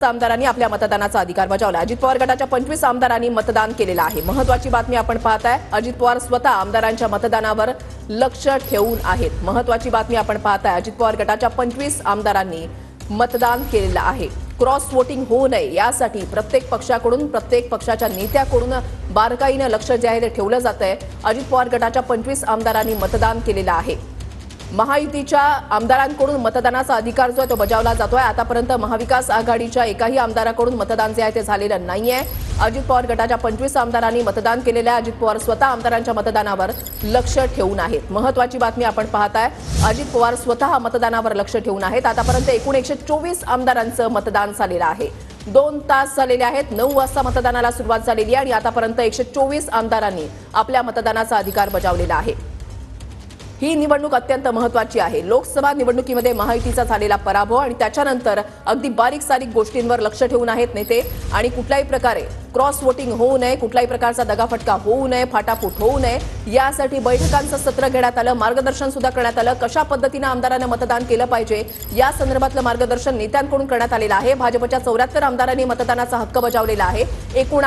आमदारांनी आपल्या मतदानाचा अधिकार बजावला। अजित पवार गटाच्या 25 आमदारांनी मतदान केलेलं आहे। महत्त्वाची बातमी आपण पाहताय। अजित पवार स्वतः आमदारांच्या मतदानावर लक्ष ठेवून आहेत। महत्त्वाची बातमी आपण पाहताय। अजित पवार गटाच्या 25 आमदारांनी मतदान केलेलं आहे। क्रॉस वोटिंग होऊ नये यासाठी प्रत्येक पक्षाकडून प्रत्येक पक्षाच्या नेत्याकडून बारकाईने लक्ष जे आहे ते ठेवलं जातंय। अजित पवार गटाच्या 25 आमदारांनी मतदान केलेलं आहे। महायुतीच्या आमदारांकडून मतदानाचा अधिकार जो आहे तो बजावला जातोय। आतापर्यंत महाविकास आघाडीच्या एकाही आमदाराकडून मतदान जे आहे ते झालेलं नाहीये। अजित पवार गटाच्या 25 आमदारांनी मतदान केलेलं आहे। अजित पवार स्वतः आमदारांच्या मतदानावर लक्ष ठेवून आहेत। महत्त्वाची बातमी आपण पाहताय। अजित पवार स्वतः मतदानावर लक्ष ठेवून आहेत। आतापर्यंत एकूण 124 आमदारांचं मतदान झालेलं आहे। 2 तास झालेले आहेत। 9 वाजता मतदानाला सुरुवात झालेली आहे आणि आतापर्यंत 124 आमदारांनी आपल्या मतदानाचा अधिकार बजावलेला आहे। ही निवडणूक अत्यंत महत्त्वाची आहे। लोकसभा निवडणुकीमध्ये महायुतीचा झालेला पराभव आणि त्याच्यानंतर अगदी बारीक सारीक गोष्टींवर लक्ष ठेवून आहेत नेते आणि कुठल्याही प्रकारे क्रॉस वोटिंग होऊ नये, कुठल्याही प्रकारचा दगाफटका होऊ नये, फाटाफूट होऊ नये यासाठी बैठकांचं सत्र घेण्यात आलं। मार्गदर्शन सुद्धा करण्यात आलं। कशा पद्धतीने आमदारांना मतदान केलं पाहिजे या संदर्भातलं मार्गदर्शन नेत्यांकडून करण्यात आलेलं आहे। भाजपच्या 74 आमदारांनी मतदानाचा हक्क बजावलेला आहे। एकूण